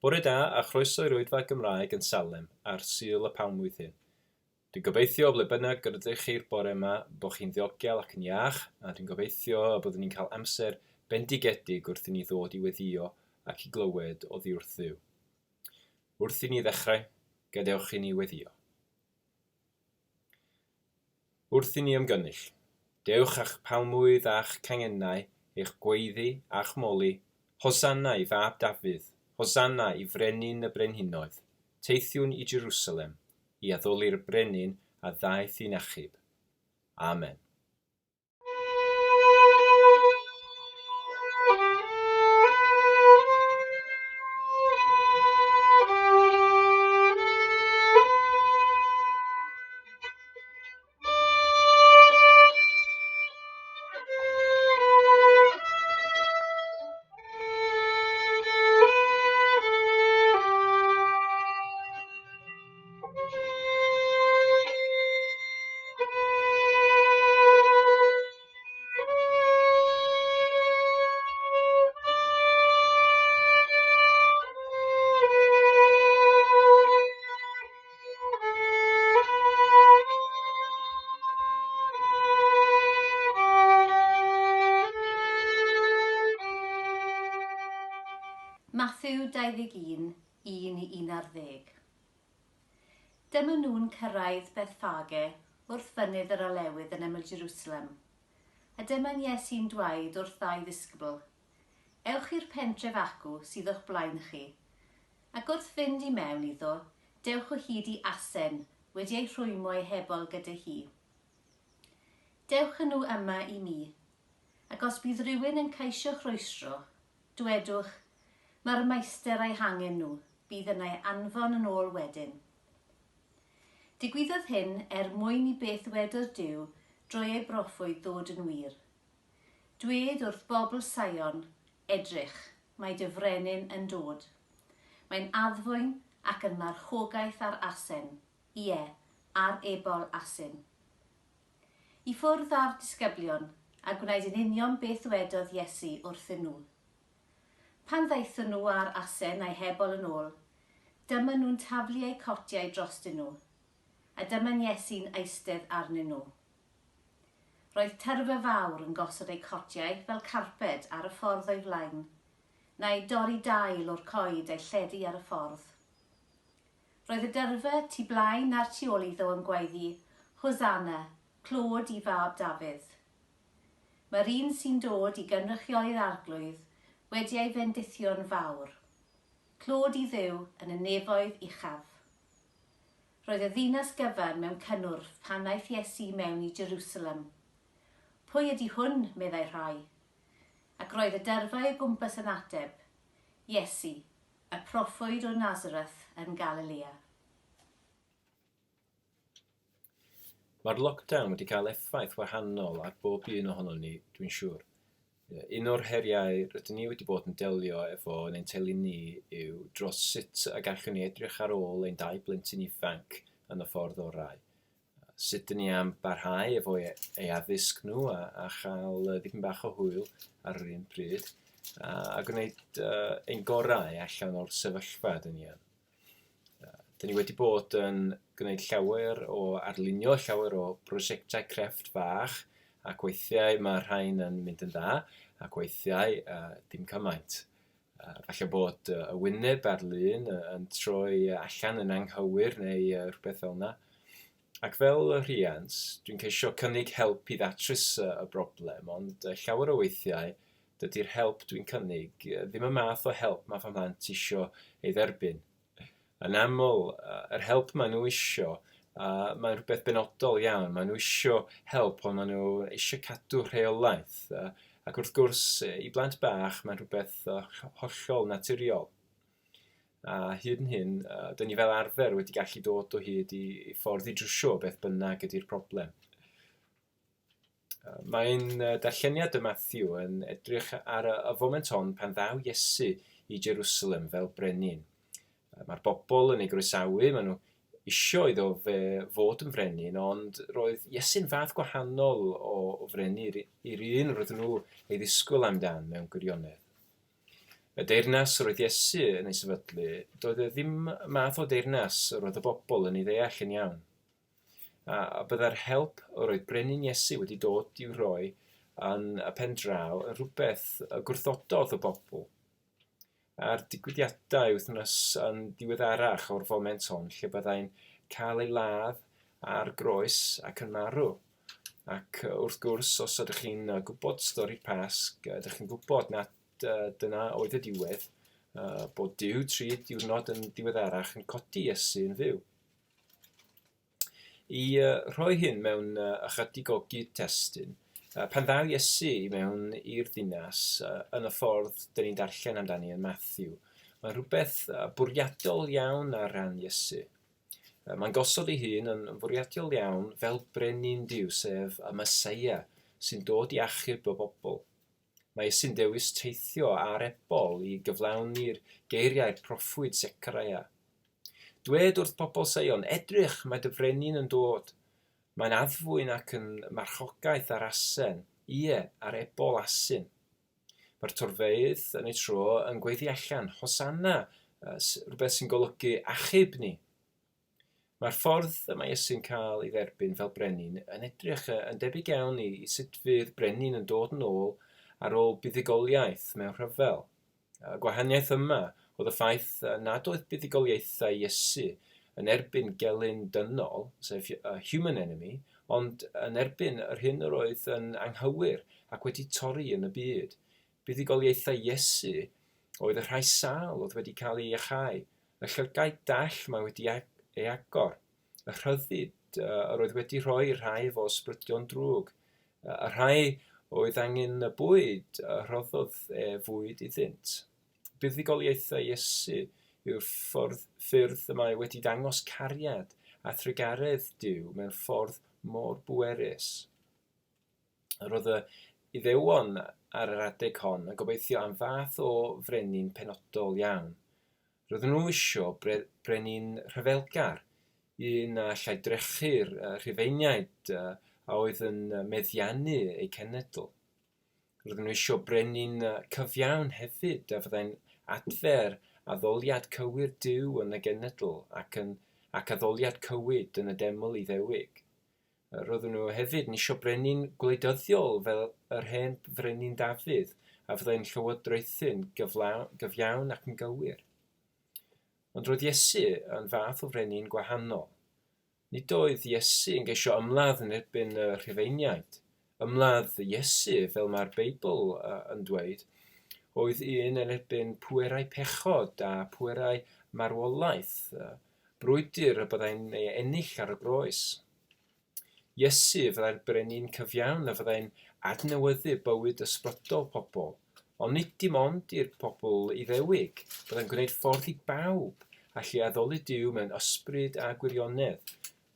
Bore da a chroeso i'r Wyddfa Gymraeg yn Salem ar Sul y Palmwydd hyn. Dwi'n gobeithio o ble bynnag ydych chi'r bore yma bod chi'n ddiogel ac yn iach, a dwi'n gobeithio a byddwn ni'n cael amser bendigedig wrth i ni ddod i weddio ac i glywed o ddiwrth Dduw. Wrth i ni ddechrau, gadewch i ni weddio. Wrth i ni ymgynnull, dewch a'ch palmwydd a'ch cangennau, eich gweiddi a'ch moli, hosanna i fab Dafydd, hosanna i frenin y brenhinoedd, teithiwn i Jerusalem, i addoli'r brenin a ddaeth i'n achub. Amen. Mathew 21, 1-11. Dyma nhw'n cyrraedd Bethfage wrth fynydd yr olewydd yn ymyl Jerusalem. A dyma'n Iesu'n dweud wrth ddau ddisgybl, ewch i'r pentref acw sydd o'ch blaen chi, ac wrth fynd i mewn iddo, dewch o hyd i asen wedi ei rhwymo ei hebol gyda hi. Dewch yn nhw yma i mi, ac os bydd rhywun yn ceisio chroesro, dwedwch, mae'r meister a'i hangen nhw, bydd yna'i anfon yn ôl wedyn. Digwyddodd hyn mwyn i beth wedodd Duw drwy ei broffwyd ddod yn wir. Dwed wrth bobl Sion, edrych, mae dy frenin yn dod. Mae'n addfwyn ac yn marchogaeth ar asen, ie, ar ebol asyn. I ffwrdd â'r disgyblion a gwneud yn union beth wedodd Iesu wrthyn nhw. Pan ddaethon nhw ar asen a'i hebol yn ôl, dyma nhw'n taflu eu cotiau drostyn nhw, a dyma'n Iesu'n eistedd arnyn nhw. Roedd tyrfa fawr yn gosod eu cotiau fel carped ar y ffordd o'i flaen, neu dorri dail o'r coed a'i lledu ar y ffordd. Roedd y dyrfa tu blaen a'r tu ôl iddo yn gweiddi, Hosanna, clod i fab Dafydd. Mae'r un sy'n dod i gynrychioli'r arglwydd wedi ei fendithio'n fawr. Clod i Dduw yn y nefoedd uchaf. Roedd y ddinas gyfan mewn cynnwrf pan aeth Iesu mewn i Jerusalem. Pwy ydy hwn, meddai rhai? Ac roedd y dyrfa o gwmpas yn ateb, Iesu, y proffwyd o Nazareth yn Galilea. Mae'r lockdown wedi cael effaith wahanol ar bob un ohono ni, dwi'n siŵr. Un o'r heriau rydyn ni wedi bod yn delio efo yn ein teulu ni yw dros sut y gallwn ni edrych ar ôl ein dau blentyn ifanc yn y ffordd orau. Sut dyn ni am barhau efo ei addysg nhw a chael dipyn bach o hwyl ar yr un pryd, a gwneud ein gorau allan o'r sefyllfa dyn ni yn. Dyn ni wedi bod yn gwneud arlunio llawer o brosiectau crefft fach, ac weithiau mae rhain yn mynd yn dda, ac weithiau dim cymaint. Falle bod y wyneb ar lun yn troi allan yn anghywir neu rhywbeth fel yna. Ac fel rhiant, dwi'n ceisio cynnig help i ddatrys y broblem, ond llawer o weithiau, dydy'r help dwi'n cynnig ddim y math o help mae fy mhlant isio ei dderbyn. Yn aml, yr help maen nhw isio, mae'n rhywbeth benodol iawn. Maen nhw isio help, ond maen nhw isio cadw rheolaeth. Ac wrth gwrs, i blant bach, mae'n rhywbeth hollol naturiol. A hyd yn hyn, dyn ni fel arfer wedi gallu dod o hyd i ffordd i drwsio beth bynnag ydy'r problem. Mae'n darlleniad y Mathew yn edrych ar y foment hon pan ddaw Iesu i Jerusalem fel brenin. Mae'r bobl yn ei groesawu, maen nhw isio iddo fod yn frenin, ond roedd Iesu'n fath gwahanol o frenin i'r un roedden nhw ei ddisgwyl amdan mewn gwirionedd. Y deyrnas roedd Iesu yn ei sefydlu, doedd e ddim math o deyrnas roedd y bobl yn ei ddeall yn iawn. A byddai'r help roedd brenin Iesu wedi dod i'w roi yn y pen draw yn rhywbeth gwrthododd y bobl. A'r digwyddiadau wythnos yn diweddarach o'r foment hon, lle byddai'n cael ei ladd ar groes ac yn marw. Ac wrth gwrs, os ydych chi'n gwybod stori Pasg, ydych chi'n gwybod nad dyna oedd y diwedd, bod Duw 3 diwrnod yn diweddarach yn codi Iesu yn fyw. I rhoi hyn mewn ychydig o gyd-testun, pan ddaw Iesu mewn i'r ddinas yn y ffordd dyn ni'n darllen amdani yn Matthew, mae'n rhywbeth bwriadol iawn ar ran Iesu. Mae'n gosod ei hun yn bwriadol iawn fel brenin Duw, sef y Meseia, sy'n dod i achub y bobl. Mae Iesu'n dewis teithio ar ebol i gyflawni'r geiriau'r proffwyd Secaria. Dwed wrth bobl Sion, edrych, mae dy frenin yn dod. Mae'n addfwyn ac yn marchogaeth ar asen, ar ebol asyn. Mae'r torfeydd yn ei tro yn gweiddi allan, Hosanna, rhywbeth sy'n golygu achub ni. Mae'r ffordd y mae Iesu'n cael ei dderbyn fel brenin yn edrych yn debyg iawn i sut fydd brenin yn dod yn ôl ar ôl buddugoliaeth mewn rhyfel. Y gwahaniaeth yma oedd y ffaith nad oedd buddugoliaethau Iesu yn erbyn gelyn dynol, sef a human enemy, ond yn erbyn yr hyn yr oedd yn anghywir ac wedi torri yn y byd. Buddugoliaethau Iesu oedd y rhai sâl oedd wedi cael ei iachau, y llygaid dall mae wedi ei agor, y rhyddid yr oedd wedi rhoi rhai efo ysbrydion drwg, y rhai oedd angen y bwyd rhoddodd fwyd iddynt. Buddugoliaethau Iesu yw'r ffyrdd y mae wedi dangos cariad a thrygaredd Duw mewn ffordd mor bwerus. Roedd y Iddewon ar yr adeg hon yn gobeithio am fath o frenin penodol iawn. Roedden nhw eisiau brenin rhyfelgar, un allai drechu'r Rhufeiniaid a oedd yn meddiannu eu cenedl. Roedden nhw eisiau brenin cyfiawn hefyd a fyddai'n adfer addoliad cywir Duw yn y genedl ac addoliad cywid yn y deml Iddewig. Roedden nhw hefyd yn eisiau brenin gwleidyddiol fel yr hen frenin Dafydd a fyddai'n llywodraethu'n gyfiawn ac yn gywir. Ond roedd Iesu yn fath o frenin gwahanol. Nid oedd Iesu yn geisio ymladd yn erbyn y Rhufeiniaid. Ymladd Iesu, fel mae'r Beibl yn dweud, oedd un yn erbyn pwerau pechod a pwerau marwolaeth, brwydr y byddai'n ei ennill ar y groes. Iesu fyddai'r brenin cyfiawn a fyddai'n adnewyddu bywyd ysbrydol pobl, ond nid dim ond i'r pobl Iddewig, byddai'n gwneud ffordd i bawb allu addoli Duw mewn ysbryd a gwirionedd,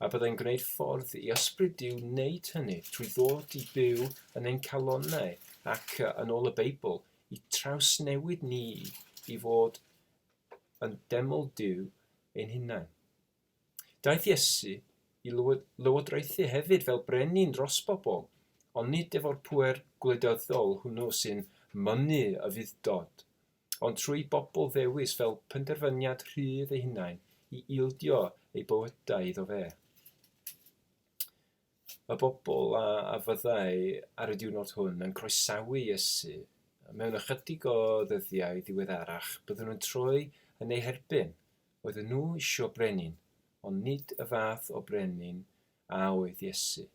a byddai'n gwneud ffordd i ysbryd Duw wneud hynny trwy ddod i byw yn ein calonnau ac yn ôl y Beibl i trawsnewid ni i fod yn deml Duw ein hunain. Daeth Iesu i lywodraethu hefyd fel brenin dros bobl, ond nid efo'r pŵer gwleidyddol hwnnw sy'n mynnu y fuddod, ond trwy bobl ddewis fel penderfyniad rhydd eu hunain i ildio eu bywydau iddo fe. Y bobl a fyddai ar y diwrnod hwn yn croesawu Iesu mewn ychydig o ddyddiau diweddarach byddwn nhw'n troi yn ei herbyn. Oedden nhw eisiau brenin, ond nid y fath o brenin a oedd Iesu.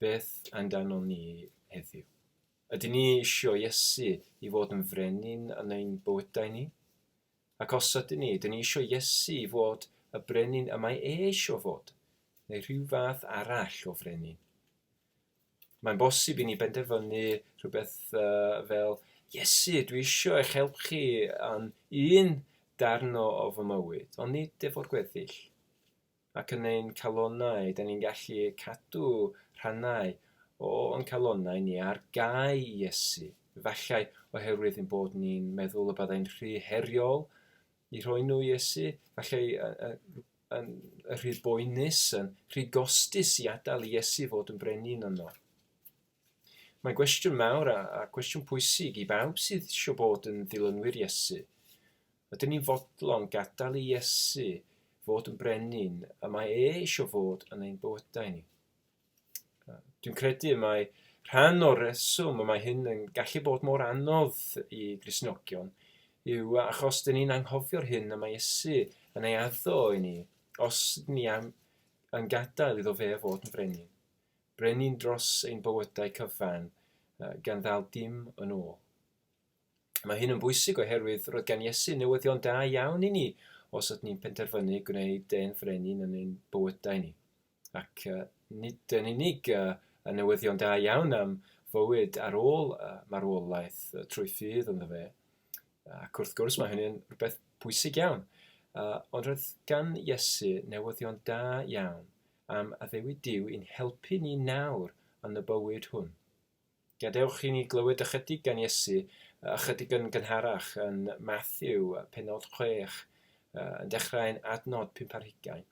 Beth amdanon ni heddiw? Ydyn ni eisiau Iesu i fod yn frenin yn ein bywydau ni? Ac os ydyn ni eisiau Iesu i fod y brenin y mae eisiau fod, neu rhyw fath arall o frenin? Mae'n bosib i ni benderfynu rhywbeth fel, Iesu, dwi eisiau eich help chi yn un darn o fy mywyd, ond nid efo'r gweddill. Ac yn ein calonnau, da ni'n gallu cadw rhannau o'n calonnau ni ar gau Iesu. Fallai oherwydd ein bod ni'n meddwl y byddai'n rhy heriol i rhoi nhw Iesu, fallai yn rhy boenus, yn rhy gostus i adael Iesu fod yn brenin yno. Mae'n gwestiwn mawr a gwestiwn pwysig i bawb sydd eisiau bod yn ddilynwyr Iesu. Ydyn ni'n fodlon gadael i Iesu fod yn brenin a mae eisiau fod yn ein bywydau ni. Dwi'n credu mai rhan o'r reswm y mae hyn yn gallu bod mor anodd i Gristnogion yw achos dyn ni'n anghofio'r hyn y mae Iesu yn ei addo i ni os ni yn gadael iddo fe fod yn brenin. Brenin dros ein bywydau cyfan gan ddal dim yn ôl. Mae hyn yn bwysig oherwydd roedd gan Iesu newyddion da iawn i ni os ydym ni'n penderfynu gwneud ein frenin yn ein bywydau ni. Ac nid yn unig y newyddion da iawn am fywyd ar ôl marwolaeth trwy ffydd ynddo fe. Ac wrth gwrs mae hynny'n rhywbeth pwysig iawn. Ond roedd gan Iesu newyddion da iawn am addewid Duw i'n helpu ni nawr yn y bywyd hwn. Gadewch i ni glywed ychydig gan Iesu, ychydig yn gynharach yn Matthew penod 6, yn dechrau'n adnod 5-20.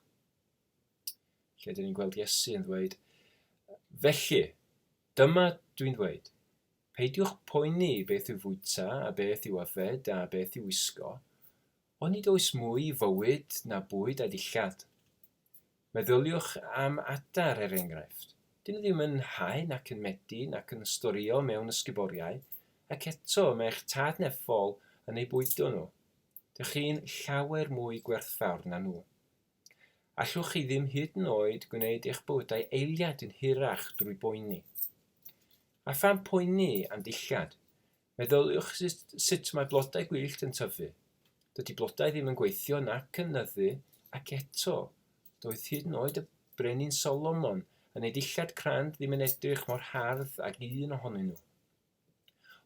Lle dyn ni'n gweld Iesu yn dweud, felly, dyma dwi'n dweud, peidiwch poeni beth yw fwyta a beth yw yfed a beth yw wisgo, ond nid oes mwy fywyd na bwyd a dillad. Meddyliwch am adar enghraifft. Dyn nhw ddim yn haen ac yn medyn ac yn storio mewn ysguboriau, ac eto mae'ch tad neffol yn ei bwydo nhw. Dych chi'n llawer mwy gwerthfawr na nhw. Allwch chi ddim hyd yn oed gwneud eich bywydau eiliad yn hirach drwy boeni. A phan poeni am dillad, meddyliwch sut mae blodau gwyllt yn tyfu. Dydy blodau ddim yn gweithio nac yn nyddu, ac eto, doedd hyd yn oed y brenin Solomon yn ei dillad crand ddim yn edrych mor hardd ag un ohonyn nhw.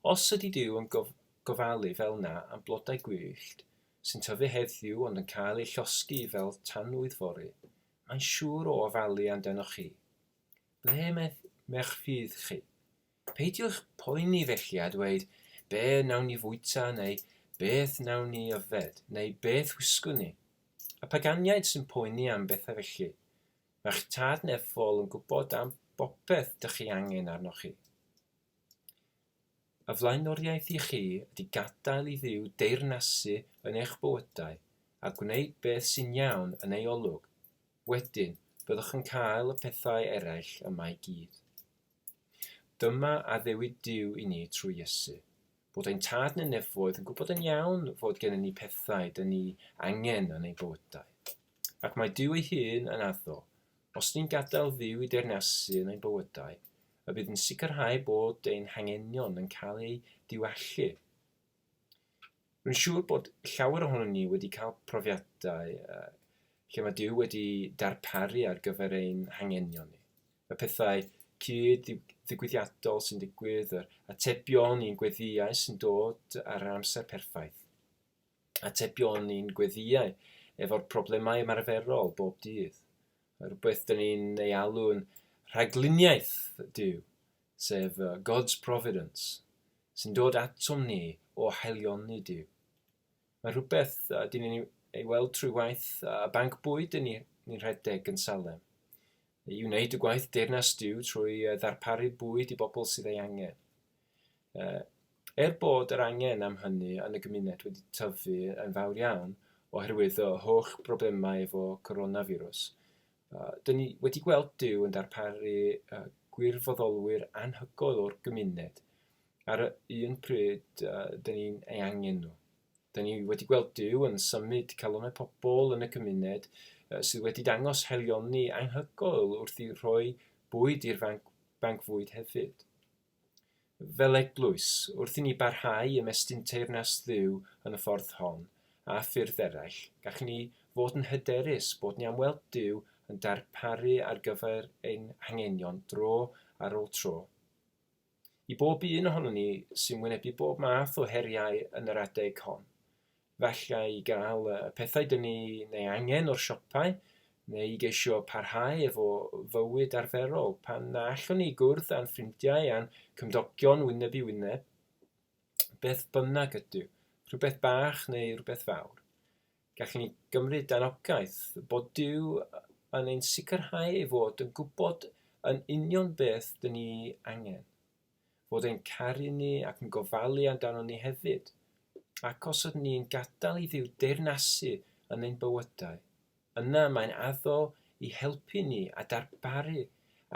Os ydy Duw yn gofalu fel na am blodau gwyllt, sy'n tyfu heddiw ond yn cael ei llosgi fel tanwydd fory, mae'n siŵr o ofalu amdanoch chi. Ble mech ffydd chi? Peidiwch poeni felly a dweud, be nawn ni fwyta neu beth nawn ni yfed, neu beth wisgwn ni. Y paganiaid sy'n poeni am bethau felly. Mae'ch tad neffol yn gwybod am bopeth dych chi angen arnoch chi. Y flaenoriaeth i chi ydy gadael i Dduw deyrnasu yn eich bywydau a gwneud beth sy'n iawn yn ei olwg. Wedyn, byddwch yn cael y pethau eraill yma i gyd. Dyma addewid Duw i ni trwy Iesu, bod ein tad yn nefoedd yn gwybod yn iawn fod gennym ni pethau dyn ni angen yn ei bywydau. Ac mae Duw ei hun yn addo, os ni'n gadael Dduw i deyrnasu yn ein bywydau, y bydd yn sicrhau bod ein hangenion yn cael ei diwallu. Rwy'n siŵr bod llawer ohonyn ni wedi cael profiadau lle mae Duw wedi darparu ar gyfer ein hangenion ni. Y pethau cyd ddigwyddiadol sy'n digwydd, yr atebion i'n gweddiau sy'n dod ar amser perffaith. Atebion i'n gweddiau efo'r problemau ymarferol bob dydd. Rhywbeth dyn ni'n ei alw'n rhagluniaeth Duw, sef God's Providence, sy'n dod atom ni o haelioni Duw. Mae rhywbeth dyn ni'n ei weld trwy waith a banc bwyd ni'n rhedeg yn Salem. I wneud y gwaith deyrnas Duw trwy ddarparu bwyd i bobl sydd ei angen. Bod yr angen am hynny yn y gymuned wedi tyfu yn fawr iawn oherwydd y holl broblemau efo coronavirus, dyn ni wedi gweld Duw yn darparu gwirfoddolwyr anhygoel o'r gymuned ar un pryd dyn ni'n ei angen nhw. Dyn ni wedi gweld Duw yn symud calonau pobl yn y gymuned sydd wedi dangos helioni anhygoel wrth i rhoi bwyd i'r banc fwyd hefyd. Fel eglwys, wrth i ni barhau ymestyn teyrnas Dduw yn y ffordd hon a ffyrdd eraill, gallwn ni fod yn hyderus bod ni am weld Duw yn darparu ar gyfer ein hangenion dro ar ôl tro. I bob un ohonon ni sy'n wynebu bob math o heriau yn yr adeg hon. Falle i gael pethau dyn ni neu angen o'r siopau, neu i geisio parhau efo fywyd arferol pan na allwn ni gwrdd â'n ffrindiau a'n cymdogion wyneb i wyneb. Beth bynnag ydw, rhywbeth bach neu rhywbeth fawr. Gallwn ni gymryd anogaeth bod Duw yn ein sicrhau ei fod yn gwybod yn union beth dyn ni angen. fod e'n caru ni ac yn gofalu amdano ni hefyd. Ac os ydym ni'n gadael i Dduw deyrnasu yn ein bywydau, yna mae'n addo i helpu ni a darparu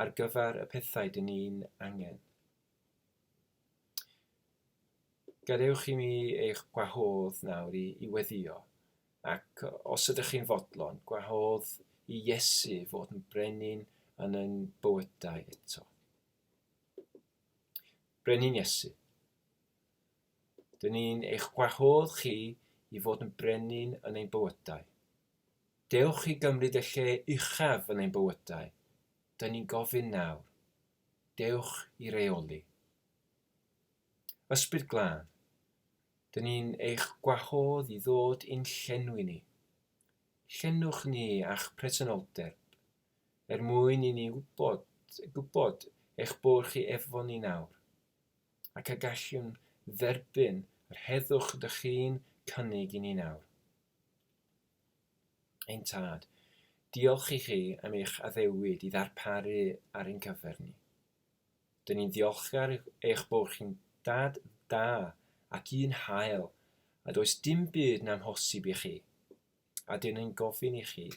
ar gyfer y pethau dyn ni'n angen. Gadewch i mi eich gwahodd nawr i weddio, ac os ydych chi'n fodlon, gwahodd i Iesu fod yn brenin yn ein bywydau eto. Brenin Iesu, dyn ni'n eich gwahodd chi i fod yn brenin yn ein bywydau. Dewch i gymryd y lle uchaf yn ein bywydau. Dyn ni'n gofyn nawr. Dewch i reoli. Ysbryd Glân, dyn ni'n eich gwahodd i ddod i'n llenwi ni. Llenwch ni a'ch presenoldeb, mwyn i ni gwybod eich bod chi efo ni nawr, ac y gallwn dderbyn yr heddwch ydych chi'n cynnig i ni nawr. Ein Tad, diolch i chi am eich addewid i ddarparu ar ein cyfer ni. Dyn ni'n ddiolchgar eich bod chi'n dad da ac un hael, a does dim byd na'n amhosib i chi. A dyn ni'n gofyn i chi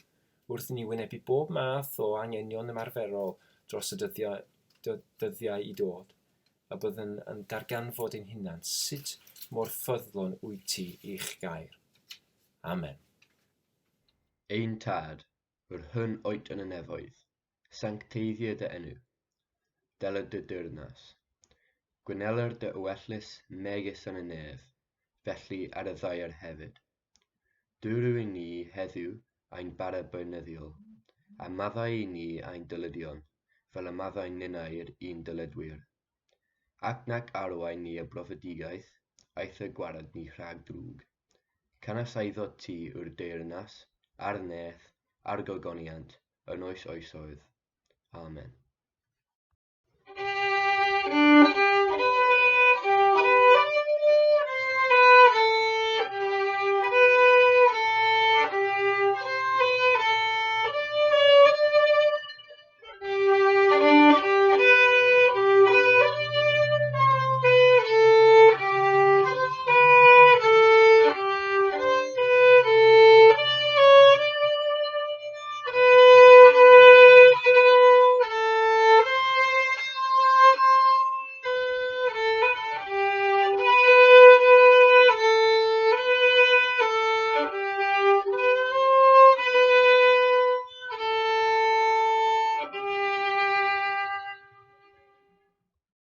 wrth ni wynebu bob math o angenion ymarferol dros y dyddiau i dod, a byddwn yn darganfod ein hunan sut mor ffyddlon wyt ti i'ch gair. Amen. Ein Tad, yr hyn oed yn y nefoedd, sancteiddio dy enw, deled dy dyrnas. Gwyneler dy ywellus megis yn y nef, felly ar y ddair hefyd. Dwrw i ni heddiw ein bara bynyddiol, a maddau i ni ein dylydion, fel y maddau ninnau'r un dylydwyr. Ac nac arwain ni y broffedigaeth, aeth y gwarad ni rhag drwg. Canasaiddo ti yw'r deyrnas, a'r neth, a'r gogoniant, yn oes oesoedd. Amen.